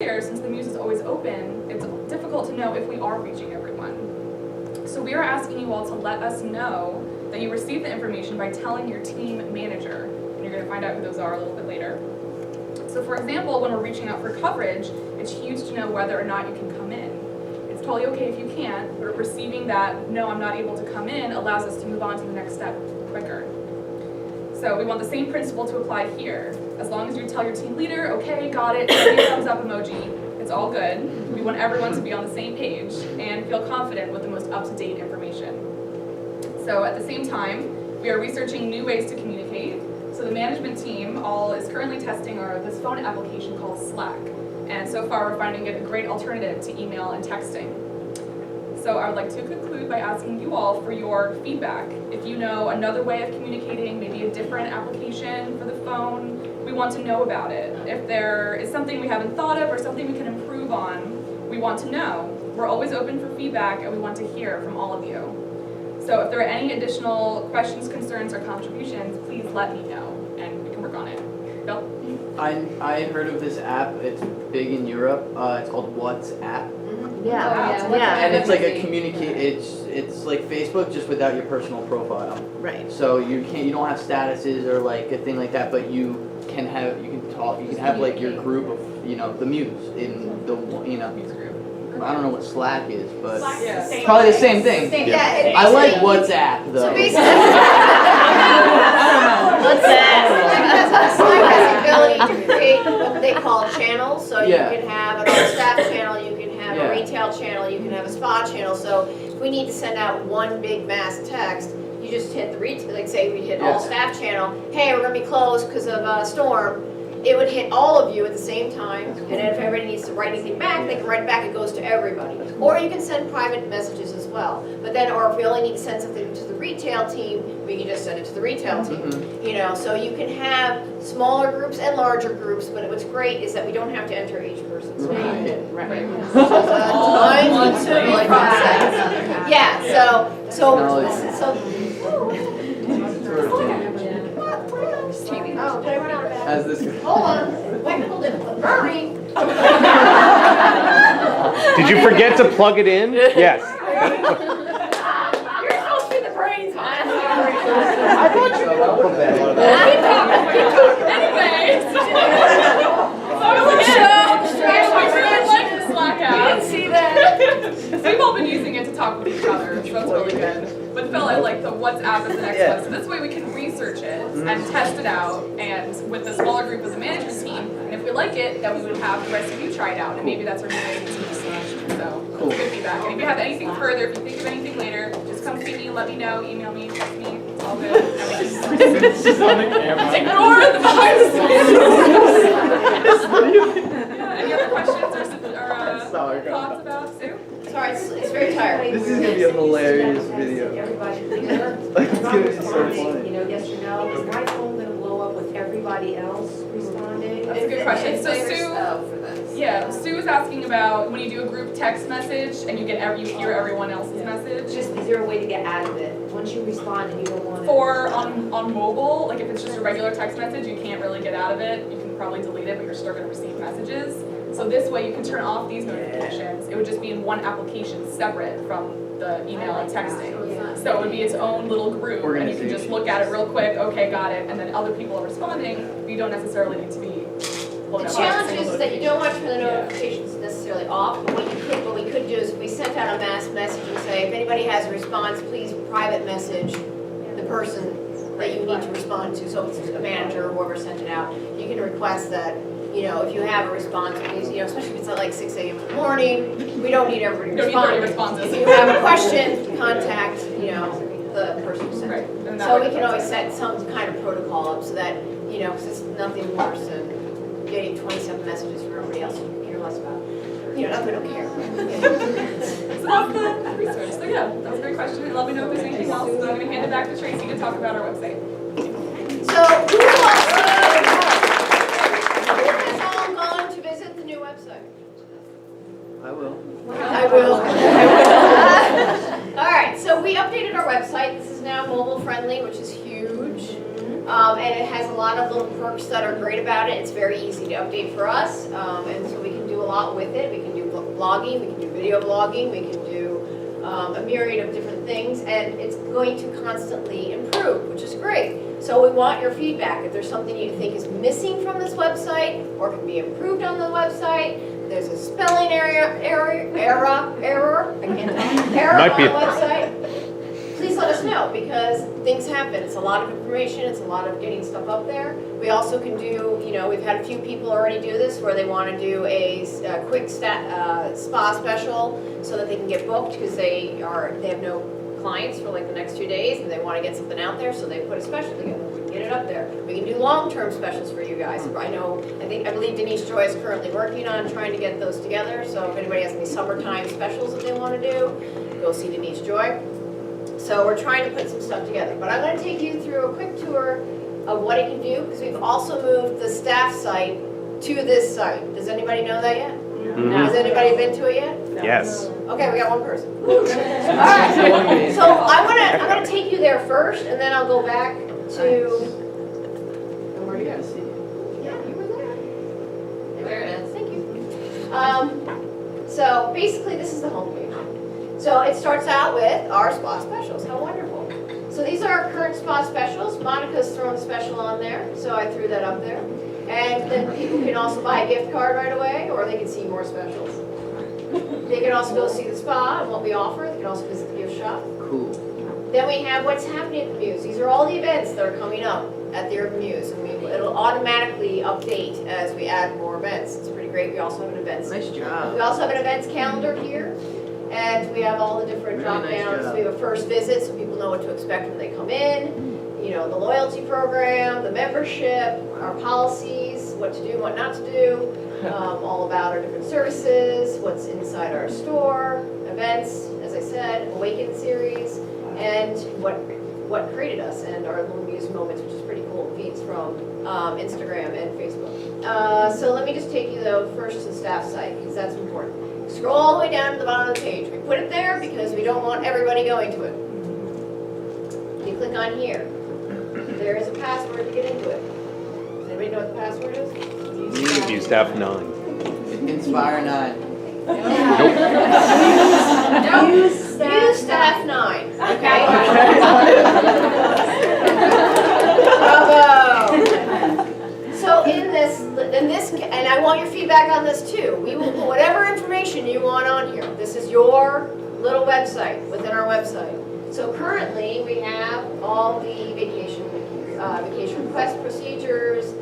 Since the Muse is always open, it's difficult to know if we are reaching everyone. So we are asking you all to let us know that you received the information by telling your team manager, and you're going to find out who those are a little bit later. So for example, when we're reaching out for coverage, it's huge to know whether or not you can come in. It's totally okay if you can't, but receiving that, no, I'm not able to come in, allows us to move on to the next step quicker. So we want the same principle to apply here. As long as you tell your team leader, okay, got it, thumbs up emoji, it's all good. We want everyone to be on the same page and feel confident with the most up-to-date information. So at the same time, we are researching new ways to communicate. So the management team is currently testing this phone application called Slack. And so far we're finding it a great alternative to email and texting. So I would like to conclude by asking you all for your feedback. If you know another way of communicating, maybe a different application for the phone, we want to know about it. If there is something we haven't thought of or something we can improve on, we want to know. We're always open for feedback and we want to hear from all of you. So if there are any additional questions, concerns, or contributions, please let me know and we can work on it. Bill? I heard of this app. It's big in Europe. It's called WhatsApp. Yeah. And it's like a it's like Facebook just without your personal profile. Right. So you don't have statuses or like a thing like that, but you can have like your group of the Muse in the Muse group. I don't know what Slack is, but Yeah. probably the same thing. Yeah, I like WhatsApp though. So basically, Slack has the ability to create what they call channels. So you Yeah. can have an all-staff channel, you can have Yeah. a retail channel, you can have a spa channel. So if we need to send out one big mass text, you just hit the retail, like say we hit Yeah. all-staff channel, hey, we're gonna be closed because of a storm. It would hit all of you at the same time, and then if everybody needs to write anything back, they can write it back, it goes to everybody. Or you can send private messages as well. But then, or if we only need to send something to the retail team, we can just send it to the retail team. So you can have smaller groups and larger groups, but what's great is that we don't have to enter each person's name. Right. Time-consuming process. Yeah, Oh, did I run out of As battery? this. Hold on, technical difficulty. Hurry! Did you forget to plug it in? Yes. You're supposed to be the brains, huh? I thought you See that? So we've all been using it to talk with each other, so that's really good. But Phil, I like the WhatsApp is the next one. So this way we can research it and test it out, and with the smaller group of the management team. And if we like it, then we would have the rest of you try it out, and maybe that's our new way to teach. So Cool. good feedback. And if you have anything further, if you think of anything later, just come see me, let me know, email me, text me. It's all good. It's just on the camera. Ignore the behind the scenes. Yeah, any other questions or thoughts about Sue? Sorry, it's very tiring. This is gonna be a hilarious video. Everybody Like, it's gonna be so funny. yes or no, is my phone gonna blow up with everybody else responding? That's a good question. So Sue is asking about when you do a group text message and you hear everyone else's message. Is there a way to get out of it? Once you respond and you don't want it. For on mobile, like if it's just a regular text message, you can't really get out of it. You can probably delete it, but you're still going to receive messages. So this way you can turn off these notifications. It would just be in one application separate from the email and texting. So it would be its own little group and you can just look at it real quick, okay, got it, and then other people are responding, but you don't necessarily need to be blown The up by a challenge single is that you don't want to turn the Yeah. notifications necessarily off, but what we could do is if we sent out a mass message and say, if anybody has a response, please private message the person that you need to respond to. So if it's a manager or whoever sent it out, you can request that, if you have a response, please, especially if it's at like 6 a.m. in the morning, we don't need everybody You don't need 30 responding. responses. If you have a question, contact, the person who sent Right. it. And that So way we can always that's set some kind of protocol up so that, because it's nothing worse than getting 27 messages from everybody else you care less about. Not we don't care. So that's the research. So yeah, that was a great question. And let me know if there's anything else. So I'm going to hand it back to Tracy to talk about our website. So who has all gone to visit the new website? I will. I will. All right, so we updated our website. This is now mobile friendly, which is huge. And it has a lot of little perks that are great about it. It's very easy to update for us, and so we can do a lot with it. We can do blogging, we can do video blogging, we can do a myriad of different things, and it's going to constantly improve, which is great. So we want your feedback. If there's something you think is missing from this website or can be improved on the website, there's a spelling error, I can't tell, error Might on be the a- website, please let us know, because things happen. It's a lot of information, it's a lot of getting stuff up there. We also can do, we've had a few people already do this where they want to do a quick spa special so that they can get booked because they have no clients for like the next 2 days and they want to get something out there, so they put a special together. We can get it up there. We can do long-term specials for you guys. I believe Denise Joy is currently working on trying to get those together, so if anybody has any summertime specials that they want to do, go see Denise Joy. So we're trying to put some stuff together, but I'm going to take you through a quick tour of what it can do, because we've also moved the staff site to this site. Does anybody know that yet? Has anybody been to it yet? Yes. Okay, we got one person. All right, so I'm gonna take you there first, and then I'll go back to. And where do you go? Yeah, you were there. There it is. Thank you. So basically, this is the homepage. So it starts out with our spa specials. How wonderful. So these are our current spa specials. Monica's thrown a special on there, so I threw that up there. And then people can also buy a gift card right away, or they can see more specials. They can also go see the spa and what we offer. They can also visit the gift shop. Cool. Then we have what's happening at the Muse. These are all the events that are coming up at the Urban Muse, and it'll automatically update as we add more events. It's pretty great. We also have an events. Nice job. We also have an events calendar here, and we have all the different Really drop nice downs. job. We have a first visit, so people know what to expect when they come in. The loyalty program, the membership, our policies, what to do, what not to do, all about our different services, what's inside our store, events, as I said, Awaken series, and what created us, and our little Muse moments, which is pretty cool, feeds from Instagram and Facebook. So let me just take you though first to the staff site, because that's important. Scroll all the way down to the bottom of the page. We put it there because we don't want everybody going to it. You click on here. There is a password to get into it. Does anybody know what the password is? Use staff 9. Inspire 9. Use staff 9. Okay. Bravo. So in this, and I want your feedback on this too. We will put whatever information you want on here. This is your little website within our website. So currently, we have all the vacation request procedures,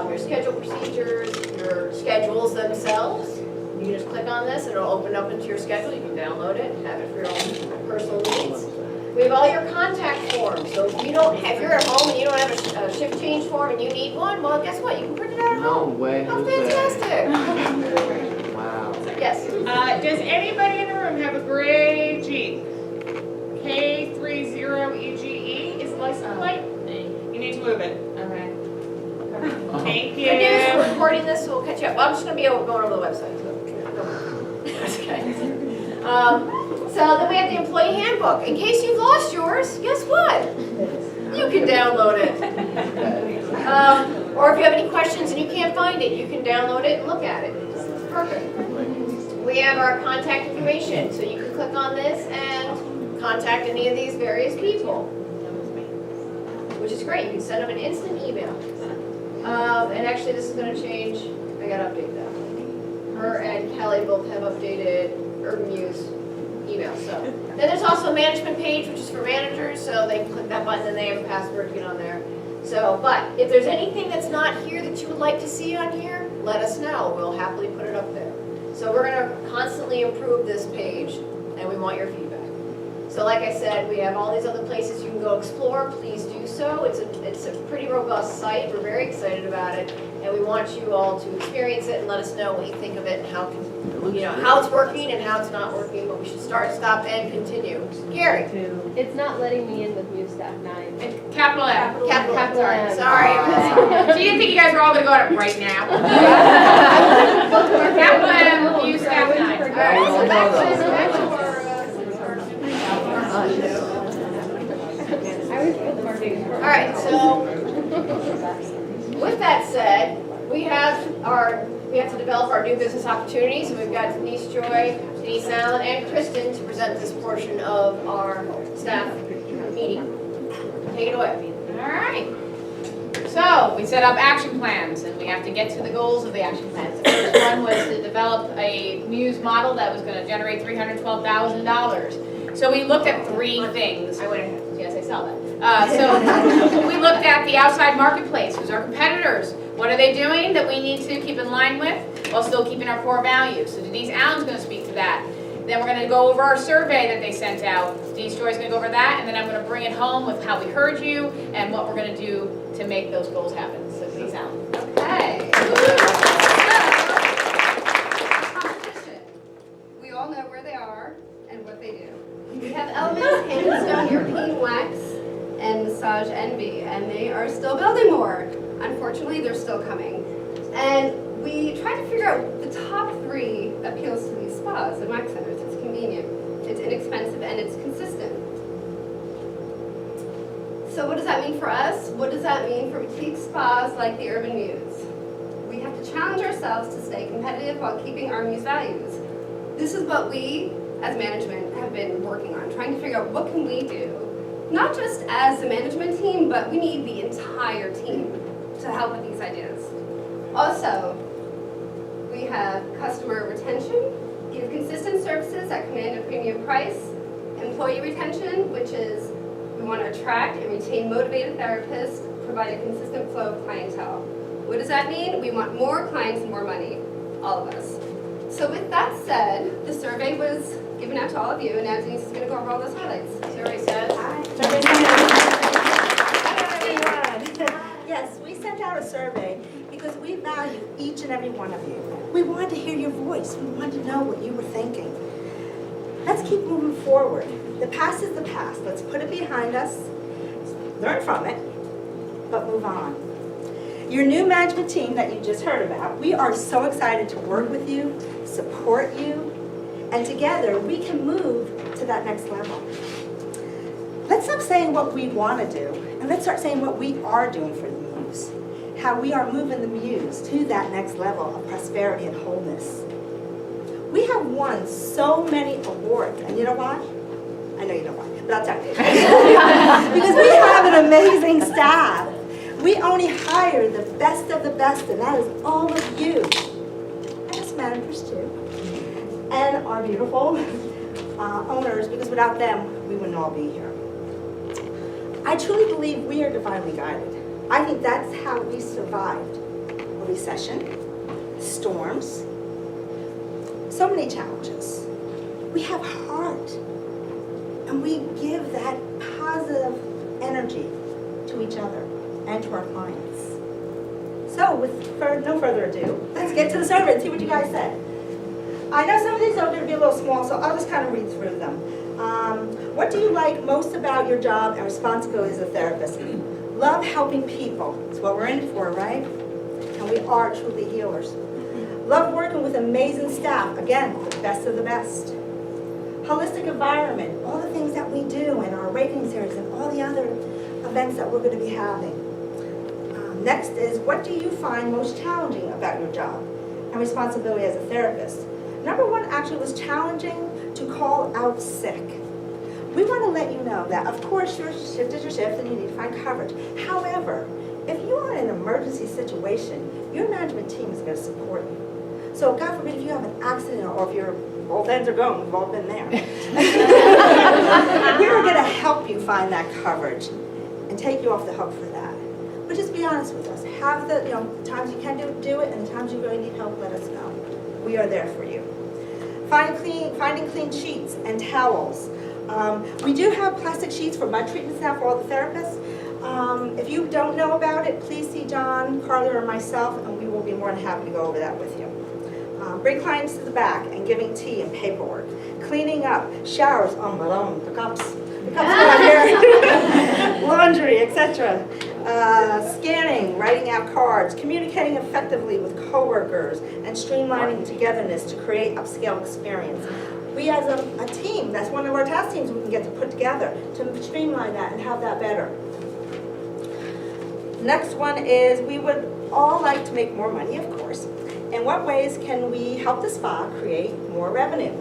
your schedule procedures, your schedules themselves. You can just click on this and it'll open up into your schedule. You can download it and have it for your own personal needs. We have all your contact forms. So if you're at home and you don't have a shift change form and you need one, well, guess what? You can print it out at No home. way. How Who's that? fantastic. Wow. Yes. Does anybody in the room have a gray Jeep? K30EGE is the license plate? You need to move it. Okay. Thank Good news, we're you. recording this, so we'll catch you up. Well, I'm just going to be going over the website. So. That's okay. So then we have the employee handbook. In case you've lost yours, guess what? You can download it. Or if you have any questions and you can't find it, you can download it and look at it. It's perfect. We have our contact information, so you can click on this and contact any of these various people, which is great. You can send them an instant email. And actually, this is going to change. I got to update that. Her and Kelly both have updated Urban Muse email. So then there's also a management page, which is for managers, so they can click that button and they have a password to get on there. So, but if there's anything that's not here that you would like to see on here, let us know. We'll happily put it up there. So we're going to constantly improve this page, and we want your feedback. So like I said, we have all these other places you can go explore. Please do so. It's a pretty robust site. We're very excited about it, and we want you all to experience it and let us know what you think of it and how it's working and how it's not working. But we should start, stop, and continue. Gary, It's not letting me in with Muse Staff 9. Capital M. capital Capital M. Sorry. So you didn't think you guys were all gonna go at it right now? Capital M, use staff 9. All right, so back to All right, so with that said, we have we have to develop our new business opportunities, and we've got Denise Joy, Denise Allen, and Kristen to present this portion of our staff meeting. Take it away. All right. So we set up action plans, and we have to get to the goals of the action plans. The first one was to develop a Muse model that was going to generate $312,000. So we looked at 3 things. I went ahead. Yes, I saw that. So we looked at the outside marketplace. Who's our competitors? What are they doing that we need to keep in line with while still keeping our core values? So Denise Allen's going to speak to that. Then we're going to go over our survey that they sent out. Denise Joy's going to go over that, and then I'm going to bring it home with how we heard you and what we're going to do to make those goals happen. So Denise Allen. Okay. Competition. We all know where they are and what they do. We have Elements, Hand and Stone, European Wax, and Massage Envy, and they are still building more. Unfortunately, they're still coming. And we tried to figure out the top 3 appeals to these spas and wax centers. It's convenient, it's inexpensive, and it's consistent. So what does that mean for us? What does that mean for boutique spas like the Urban Muse? We have to challenge ourselves to stay competitive while keeping our Muse values. This is what we, as management, have been working on, trying to figure out what can we do, not just as the management team, but we need the entire team to help with these ideas. Also, we have customer retention, give consistent services that command a premium price, employee retention, which is we want to attract and retain motivated therapists, provide a consistent flow of clientele. What does that mean? We want more clients and more money, all of us. So with that said, the survey was given out to all of you, and now Denise is going to go over all those highlights. Survey says. Yes, we sent out a survey because we value each and every one of you. We wanted to hear your voice. We wanted to know what you were thinking. Let's keep moving forward. The past is the past. Let's put it behind us, learn from it, but move on. Your new management team that you just heard about, we are so excited to work with you, support you, and together we can move to that next level. Let's stop saying what we want to do, and let's start saying what we are doing for the Muse. How we are moving the Muse to that next level of prosperity and wholeness. We have won so many awards, and you know why? I know you know why, but I'll tell you. Because we have an amazing staff. We only hire the best of the best, and that is all of you. And us managers too. And our beautiful owners, because without them, we wouldn't all be here. I truly believe we are divinely guided. I think that's how we survived a recession, storms, so many challenges. We have heart, and we give that positive energy to each other and to our clients. So with no further ado, let's get to the survey and see what you guys said. I know some of these are going to be a little small, so I'll just kind of read through them. What do you like most about your job and responsibility as a therapist? Love helping people. It's what we're in it for, right? And we are truly healers. Love working with amazing staff. Again, the best of the best. Holistic environment. All the things that we do in our awakening series and all the other events that we're going to be having. Next is, what do you find most challenging about your job and responsibility as a therapist? Number 1 actually was challenging to call out sick. We want to let you know that, of course, your shift is your shift and you need to find coverage. However, if you are in an emergency situation, your management team is going to support you. So God forbid if you have an accident or if your both ends are going, we've all been there. We're going to help you find that coverage and take you off the hook for that. But just be honest with us. Have the times you can do it, and the times you really need help, let us know. We are there for you. Finding clean sheets and towels. We do have plastic sheets for mud treatment staff for all the therapists. If you don't know about it, please see John, Carly, or myself, and we will be more than happy to go over that with you. Bring clients to the back and giving tea and paperwork. Cleaning up, showers, the cups going here, laundry, etc. Scanning, writing out cards, communicating effectively with coworkers, and streamlining togetherness to create upscale experience. We as a team, that's one of our task teams we can get to put together to streamline that and have that better. Next one is, we would all like to make more money, of course. In what ways can we help the spa create more revenue?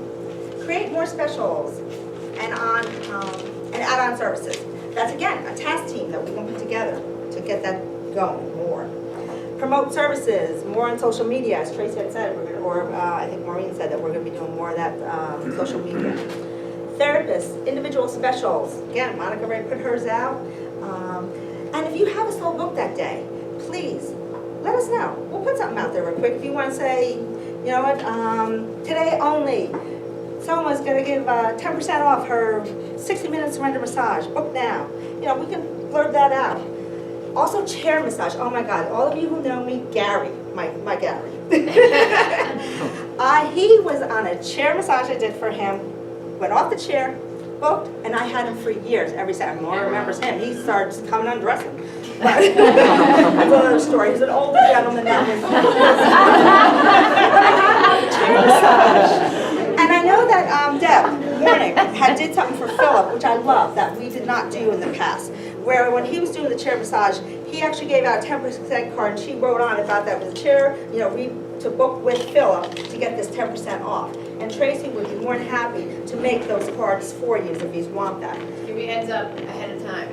Create more specials and add-on services. That's again, a task team that we can put together to get that going more. Promote services, more on social media, as Tracy had said, I think Maureen said that we're gonna be doing more of that social media. Therapists, individual specials. Again, Monica already put hers out. And if you have a slow book that day, please, let us know. We'll put something out there real quick. If you wanna say, you know what, today only, someone's gonna give 10% off her 60-minute surrender massage, book now. You know, we can blurb that out. Also chair massage, oh my God, all of you who know me, Gary, my Gary. He was on a chair massage I did for him, went off the chair, booked, and I had him for years, every Saturday. Maura remembers him, he starts coming undressing. But that's another story, he's an older gentleman now. Chair massage. And I know that Deb Warnick had did something for Philip, which I love, that we did not do in the past. Where when he was doing the chair massage, he actually gave out a 10% card, and she wrote on about that with the chair, you know, to book with Philip to get this 10% off. And Tracy would be more than happy to make those cards for you if you want that. Give me a heads up ahead of time.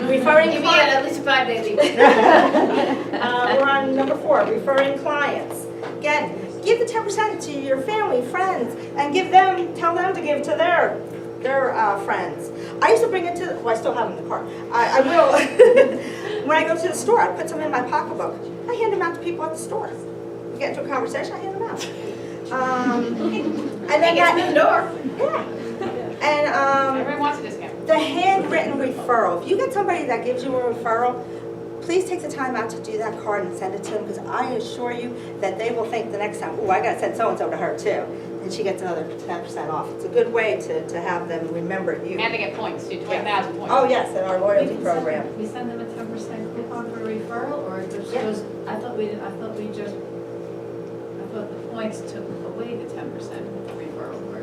Referring Give me clients. at least a 5-day leave. We're on number 4, referring clients. Again, give the 10% to your family, friends, and tell them to give to their friends. I used to bring it to, well, I still have them in the car. I will. When I go to the store, I put some in my pocketbook. I hand them out to people at the store. We get into a conversation, I hand them out. And then Get them in the door. yeah. And Everyone wants a discount. the handwritten referral. If you get somebody that gives you a referral, please take the time out to do that card and send it to them, because I assure you that they will think the next time, oh, I gotta send so-and-so to her too. And she gets another 10% off. It's a good way to have them remember you. And they get points too, 20,000 points. Oh, yes, in our loyalty program. We send them a 10% coupon for referral, or it just Yeah. goes, I thought the points took away the 10% referral for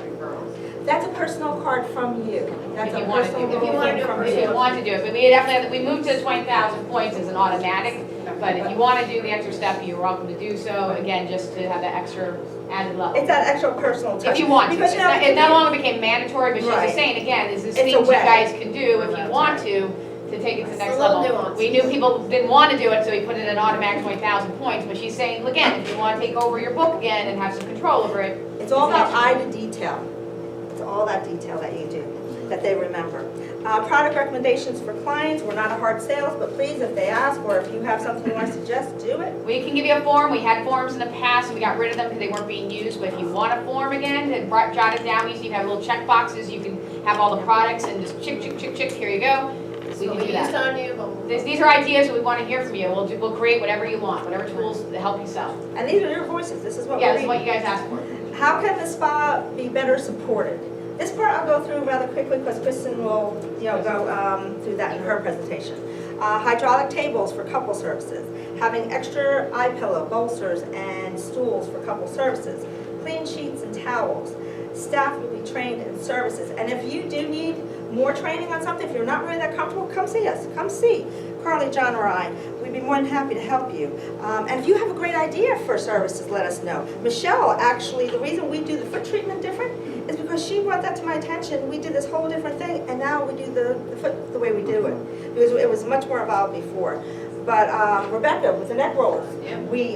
referrals. That's a personal card from you. That's If a you want to personal do it. If you want to do it, from If you want to do it, but we definitely, we moved to 20,000 points as an automatic, but if you want to do the extra step, you're welcome to do so, again, just to have that extra added level. It's that extra personal touch. If you want to, Because, it's you know, not- it no longer became mandatory, but she's Right. just saying, again, is this It's a things you way. guys can do if you want to take it to the next It's a little level. nuance. We knew people didn't want to do it, so we put in an automatic 20,000 points, but she's saying, again, if you want to take over your book again and have some control over it. It's all about extra. eye to detail. It's all that detail that you do, that they remember. Product recommendations for clients, we're not a hard sales, but please, if they ask, or if you have something you want to suggest, do it. We can give you a form. We had forms in the past, and we got rid of them because they weren't being used. But if you want a form again, then jot it down. You can have little check boxes. You can have all the products and just chick, chick, chick, chick. Here you go. We can do Used that. on you, but These are ideas we want to hear from you. We'll create whatever you want, whatever tools to help you sell. And these are your voices, this is what Yeah, we're this is what reading. you guys asked for. How can the spa be better supported? This part I'll go through rather quickly because Kristen will, go through that in her presentation. Hydraulic tables for couple services, having extra eye pillow, bolsters, and stools for couple services, clean sheets and towels. Staff will be trained in services, and if you do need more training on something, if you're not really that comfortable, come see us. Come see Carly, John, or I. We'd be more than happy to help you. And if you have a great idea for services, let us know. Michelle, actually, the reason we do the foot treatment different is because she brought that to my attention. We did this whole different thing, and now we do the foot the way we do it. Because it was much more involved before. But Rebecca with the neck rollers,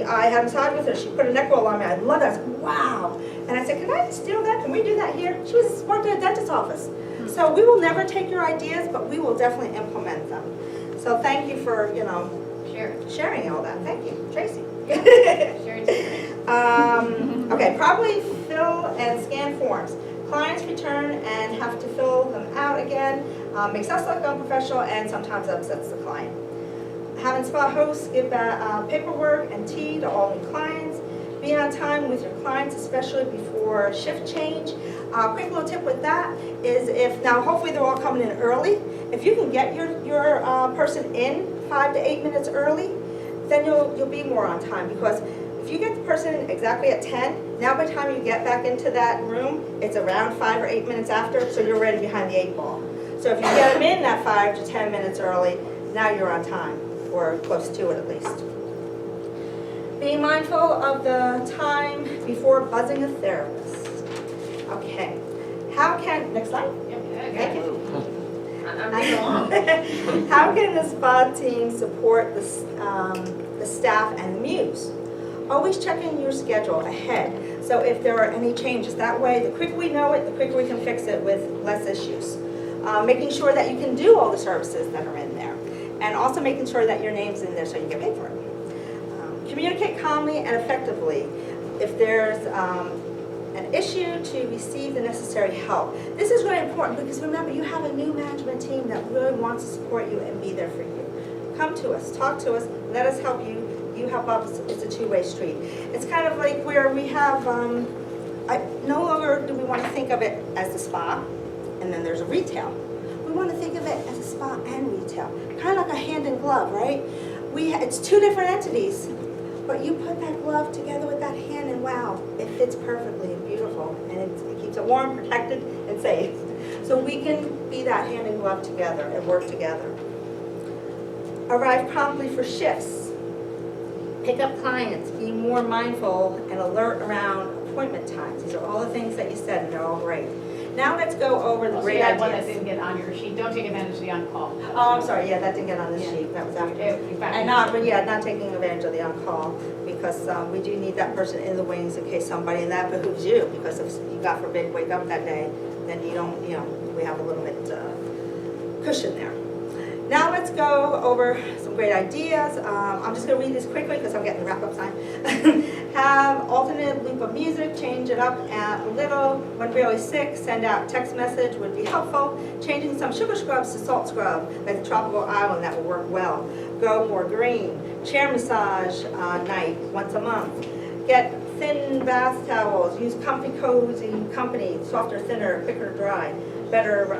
I had a massage with her. She put a neck roll on me. I love that. I said, wow. And I said, can I steal that? Can we do that here? She worked at a dentist's office. So we will never take your ideas, but we will definitely implement them. So thank you for, sharing all that. Thank you, Tracy. Okay, probably fill and scan forms. Clients return and have to fill them out again. Makes us look unprofessional and sometimes upsets the client. Having spa hosts give paperwork and tea to all new clients. Be on time with your clients, especially before shift change. Quick little tip with that is now hopefully they're all coming in early. If you can get your person in 5 to 8 minutes early, then you'll be more on time, because if you get the person exactly at 10, now by the time you get back into that room, it's around 5 or 8 minutes after, so you're ready behind the 8 ball. So if you get them in that 5 to 10 minutes early, now you're on time, or close to it at least. Being mindful of the time before buzzing a therapist. Okay, how can, next slide? Thank you. How can the spa team support the staff and the muse? Always check in your schedule ahead. So if there are any changes, that way, the quicker we know it, the quicker we can fix it with less issues. Making sure that you can do all the services that are in there. And also making sure that your name's in there so you get paid for it. Communicate calmly and effectively. If there's an issue, to receive the necessary help. This is really important because remember, you have a new management team that really wants to support you and be there for you. Come to us, talk to us, let us help you. You help us. It's a two-way street. It's kind of like where we have, no longer do we want to think of it as the spa, and then there's a retail. We want to think of it as a spa and retail, kind of like a hand in glove, right? It's two different entities, but you put that glove together with that hand, and wow, it fits perfectly and beautiful, and it keeps it warm, protected, and safe. So we can be that hand in glove together and work together. Arrive promptly for shifts. Pick up clients, be more mindful and alert around appointment times. These are all the things that you said, and they're all great. Now let's go over the Also, great that one that ideas. didn't get on your sheet, don't take advantage of the on-call. Oh, I'm sorry, yeah, that didn't get on this Yeah. sheet, that was after. In fact, And not taking advantage of the on-call, because we do need that person in the wings in case somebody, and that behooves you, because if you, God forbid, wake up that day, then you don't, we have a little bit cushion there. Now let's go over some great ideas. I'm just going to read this quickly because I'm getting the wrap-up time. Have alternate loop of music, change it up a little. When really sick, send out text message would be helpful. Changing some sugar scrubs to salt scrub, like the tropical island, that will work well. Go more green. Chair massage night once a month. Get thin bath towels. Use comfy, cozy company, softer, thinner, quicker dry. Better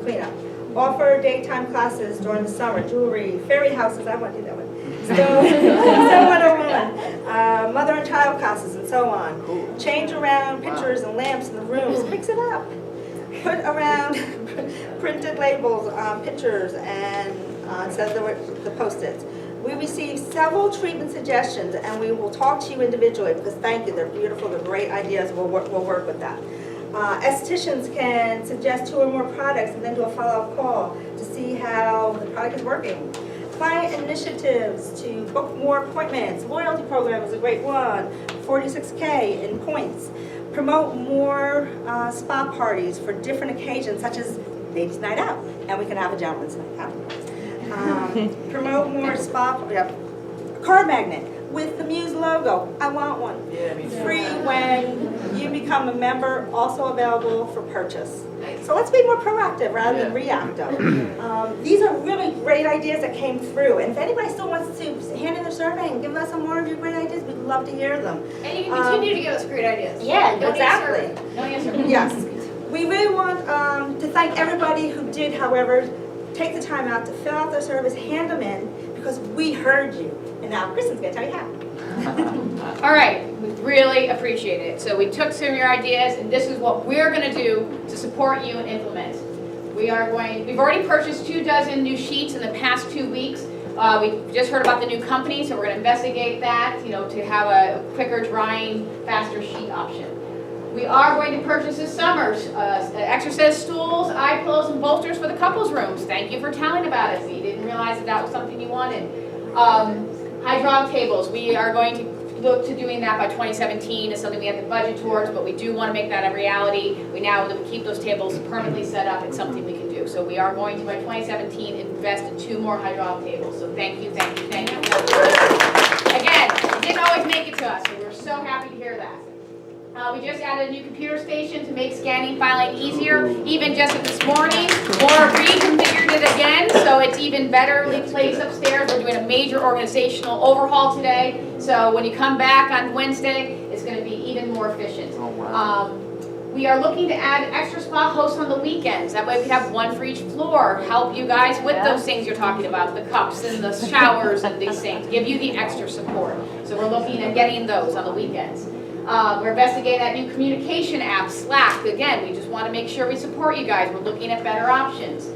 cleanup. Offer daytime classes during the summer, jewelry, fairy houses, I want to do that one. So 101, mother and child classes and so on. Change around pictures and lamps in the rooms, mix it up. Put around printed labels on pictures and instead of the Post-its. We received several treatment suggestions and we will talk to you individually because thank you, they're beautiful, they're great ideas, we'll work with that. Estheticians can suggest 2 or more products and then do a follow-up call to see how the product is working. Client initiatives to book more appointments. Loyalty program is a great one, 46K in points. Promote more spa parties for different occasions, such as ladies' night out, and we can have a gentleman's night out. Promote more spa, card magnet with the Muse logo. I want one. Yeah, me too. Free when you become a member, also available for purchase. So let's be more proactive rather than reactive. These are really great ideas that came through. And if anybody still wants to hand in their survey and give us some more of your great ideas, we'd love to hear them. And you can continue to give us great ideas. Yeah, Don't exactly. No answer. Yes. We really want to thank everybody who did, however, take the time out to fill out their surveys, hand them in, because we heard you. And now Kristen's going to tell you how. All right, we really appreciate it. So we took some of your ideas, and this is what we're going to do to support you and implement. We've already purchased 24 new sheets in the past 2 weeks. We just heard about the new company, so we're going to investigate that, to have a quicker drying, faster sheet option. We are going to purchase this summer exercise stools, eye pillows, and bolsters for the couples rooms. Thank you for telling about it. We didn't realize that was something you wanted. Hydraulic tables, we are going to look to doing that by 2017. It's something we have to budget towards, but we do want to make that a reality. We now keep those tables permanently set up. It's something we can do. So we are going to, by 2017, invest in 2 more hydraulic tables. So thank you, thank you, thank you. Again, it didn't always make it to us, so we're so happy to hear that. We just added a new computer station to make scanning, filing easier. Even just this morning, Laura reconfigured it again, so it's even betterly placed upstairs. We're doing a major organizational overhaul today, so when you come back on Wednesday, it's going to be even more efficient. Oh, wow. We are looking to add extra spa hosts on the weekends. That way we have one for each floor. Help you guys with those things you're talking about, the cups and the showers and these things. Give you the extra support. So we're looking at getting those on the weekends. We're investigating that new communication app, Slack. Again, we just want to make sure we support you guys. We're looking at better options.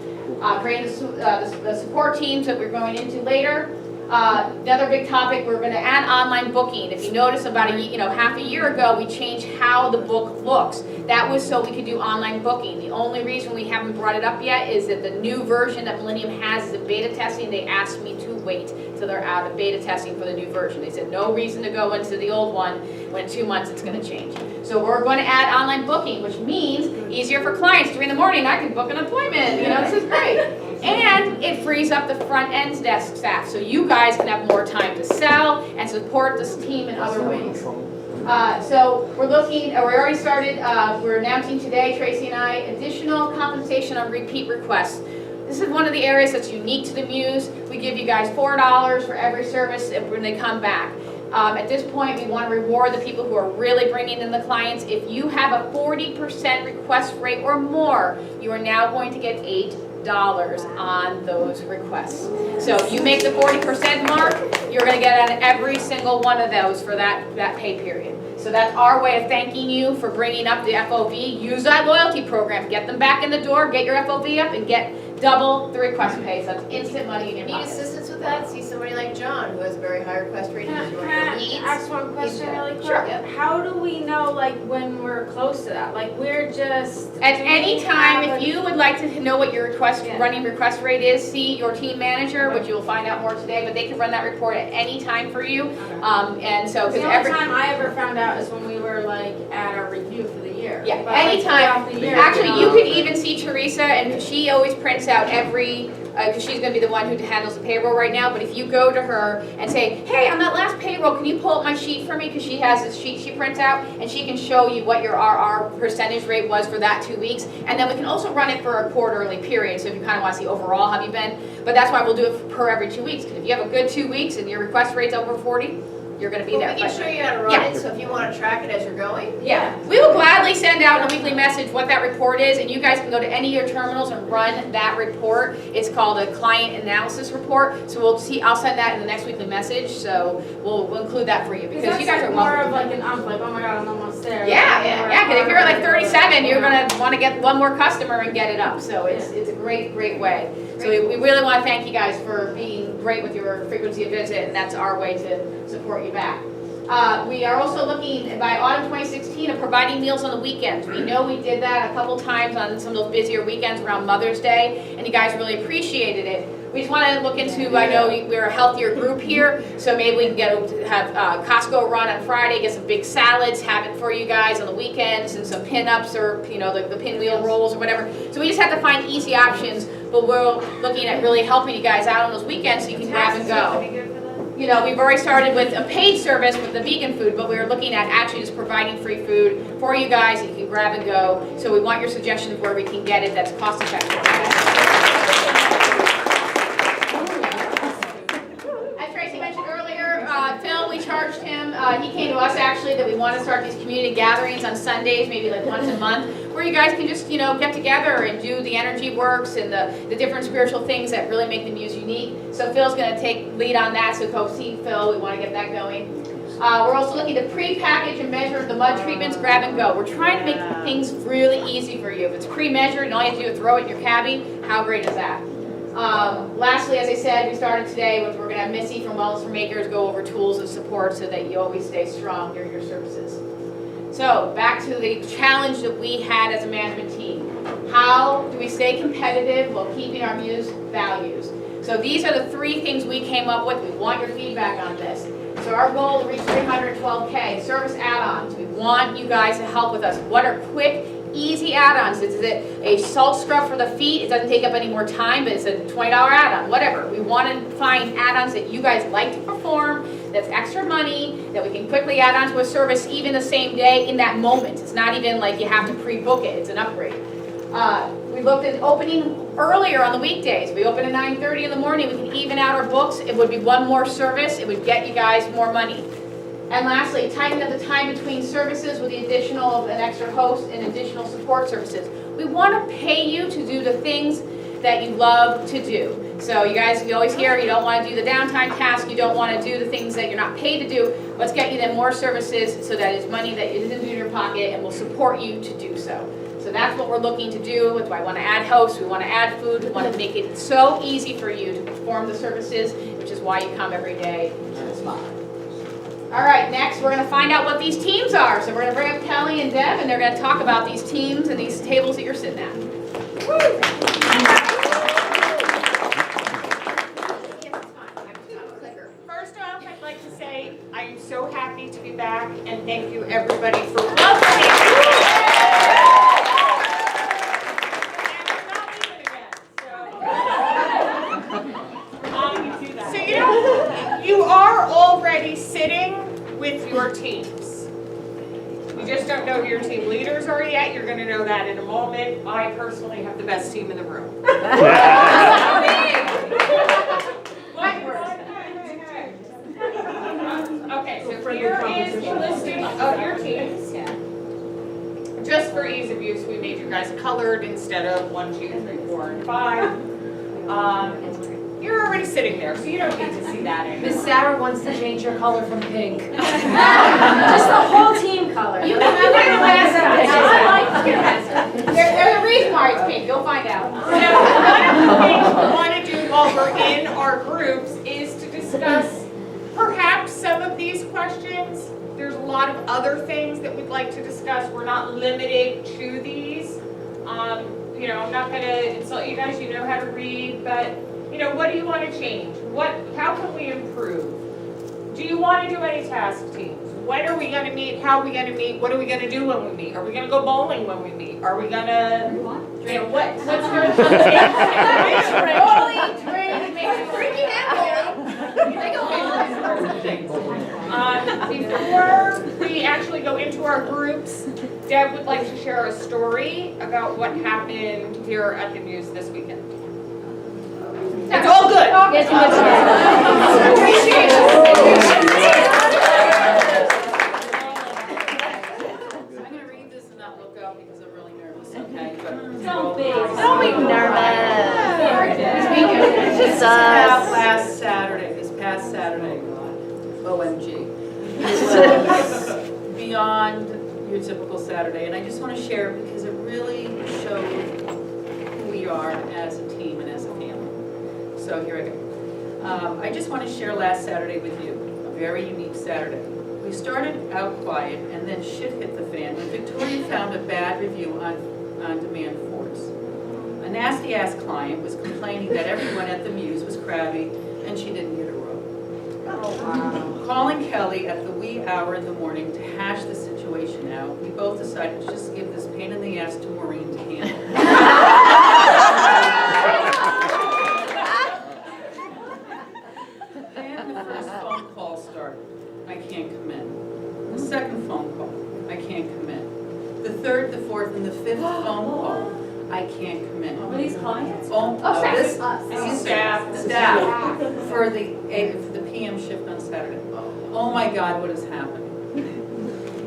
creating the support teams that we're going into later. Another big topic, we're going to add online booking. If you notice, about half a year ago, we changed how the book looks. That was so we could do online booking. The only reason we haven't brought it up yet is that the new version that Millennium has is in beta testing. They asked me to wait till they're out of beta testing for the new version. They said no reason to go into the old one when in 2 months it's going to change. So we're going to add online booking, which means easier for clients. 3 in the morning, I can book an appointment. This is great. And it frees up the front end desk staff, so you guys can have more time to sell and support this team in other ways. So we're looking, we already started, we're announcing today, Tracy and I, additional compensation on repeat requests. This is one of the areas that's unique to the Muse. We give you guys $4 for every service when they come back. At this point, we want to reward the people who are really bringing in the clients. If you have a 40% request rate or more, you are now going to get $8 on those requests. So if you make the 40% mark, you're going to get on every single one of those for that pay period. So that's our way of thanking you for bringing up the FOB. Use that loyalty program. Get them back in the door, get your FOB up, and get double the request pay. So that's instant money in your Need pocket. assistance with that? See somebody like John, who has a very high request rate. Can I ask one question really quick? Sure. How do we know when we're close to that? We're just. At any time, if you would like to know what your running request rate is, see your team manager, which you'll find out more today, but they can run that report at any time for you. And so, The only time I ever found out is when we were at our review for the year. Yeah, But, anytime. throughout the year, Actually, you could even see Teresa, and she always prints out every, because she's going to be the one who handles the payroll right now, but if you go to her and say, hey, on that last payroll, can you pull up my sheet for me? Because she has this sheet she prints out, and she can show you what your RR percentage rate was for that 2 weeks. And then we can also run it for a quarterly period, so if you kind of want to see overall how you've been. But that's why we'll do it per every 2 weeks, because if you have a good 2 weeks and your request rate's over 40, you're going to be there. We can show you how to run it, so if you want to track it as you're going. Yeah, we will gladly send out a weekly message what that report is, and you guys can go to any of your terminals and run that report. It's called a client analysis report. So I'll send that in the next weekly message. So we'll include that for you because you guys are more welcome. of an oh my god, I'm almost there. Yeah. Because if you're at 37, you're gonna want to get one more customer and get it up. So it's a great way. So we really want to thank you guys for being great with your frequency of visit, and that's our way to support you back. We are also looking by autumn 2016 of providing meals on the weekends. We know we did that a couple times on some of those busier weekends around Mother's Day, and you guys really appreciated it. We just want to look into, I know we're a healthier group here, so maybe we can have Costco run on Friday, get some big salads, have it for you guys on the weekends, and some pin-ups or the pinwheel rolls or whatever. So we just have to find easy options, but we're looking at really helping you guys out on those weekends so you can grab and go. We've already started with a paid service with the vegan food, but we were looking at actually just providing free food for you guys that you can grab and go. So we want your suggestion of where we can get it that's cost effective. As Tracy mentioned earlier, Phil, we charged him, he came to us actually that we want to start these community gatherings on Sundays, maybe once a month, where you guys can just, get together and do the energy works and the different spiritual things that really make the Muse unique. So Phil's going to take lead on that, so go see Phil, we want to get that going. We're also looking to pre-package and measure the mud treatments, grab and go. We're trying to make things really easy for you. If it's pre-measured and all you have to do is throw it in your cabbie, how great is that? Lastly, as I said, we started today with, we're going to have Missy from Wellness for Makers go over tools of support so that you always stay strong during your services. So back to the challenge that we had as a management team. How do we stay competitive while keeping our Muse values? So these are the 3 things we came up with. We want your feedback on this. So our goal to reach 312K, service add-ons. We want you guys to help with us. What are quick, easy add-ons? Is it a salt scrub for the feet? It doesn't take up any more time, but it's a $20 add-on, whatever. We want to find add-ons that you guys like to perform, that's extra money, that we can quickly add on to a service even the same day in that moment. It's not even like you have to pre-book it, it's an upgrade. We looked at opening earlier on the weekdays. We open at 9:30 in the morning, we can even out our books. It would be one more service, it would get you guys more money. And lastly, tighten up the time between services with the additional of an extra host and additional support services. We want to pay you to do the things that you love to do. So you guys, we always hear you don't want to do the downtime task, you don't want to do the things that you're not paid to do. Let's get you then more services so that it's money that isn't in your pocket and will support you to do so. So So that's what we're looking to do. That's why I want to add hosts, we want to add food, we want to make it so easy for you to perform the services, which is why you come every day to the spa. All right, next we're going to find out what these teams are. So we're going to bring up Kelly and Deb, and they're going to talk about these teams and these tables that you're sitting at. First off, I'd like to say I am so happy to be back, and thank you everybody for welcoming me. You are already sitting with your teams. You just don't know who your team leaders are yet. You're going to know that in a moment. I personally have the best team in the room. Okay, so here is the listing of your teams. Just for ease of use, we made you guys colored instead of 1, 2, 3, 4, and 5. You're already sitting there, so you don't need to see that anymore. Miss Sarah wants to change her color from pink. Just the whole team color. You can have the last time. I like pink. There's a reason why it's pink. You'll find out. So one of the things we want to do while we're in our groups is to discuss perhaps some of these questions. There's a lot of other things that we'd like to discuss. We're not limited to these. You know, I'm not going to insult you guys. You know how to read, but you know, what do you want to change? How can we improve? Do you want to do any task teams? When are we going to meet? How are we going to meet? What are we going to do when we meet? Are we going to go bowling when we meet? Are we going to, you know, what's going to Bowling, drinking, and before we actually go into our groups, Deb would like to share a story about what happened here at the Muse this weekend. It's all good. Yes, I'm gonna read this and not look up because I'm really nervous, okay? But Don't be nervous. This is about this past Saturday. OMG. It was beyond your typical Saturday, and I just want to share it because it really showed who we are as a team and as a family. So here I go. I just want to share last Saturday with you, a very unique Saturday. We started out quiet, and then shit hit the fan when Victoria found a bad review on Demand Force. A nasty-ass client was complaining that everyone at the Muse was crabby, and she didn't get a robe. Calling Kelly at the wee hour in the morning to hash the situation out, we both decided to just give this pain in the ass to Maureen to handle. And the first phone call started. I can't come in. The second phone call. I can't come in. The third, the fourth, and the fifth phone call. I can't come in. Are these clients? These Staff. for the PM shift on Saturday. Oh my God, what has happened?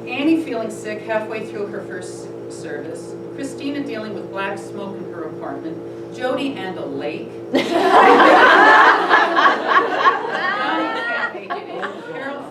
Annie feeling sick halfway through her first service. Christina dealing with black smoke in her apartment. Jody and a lake.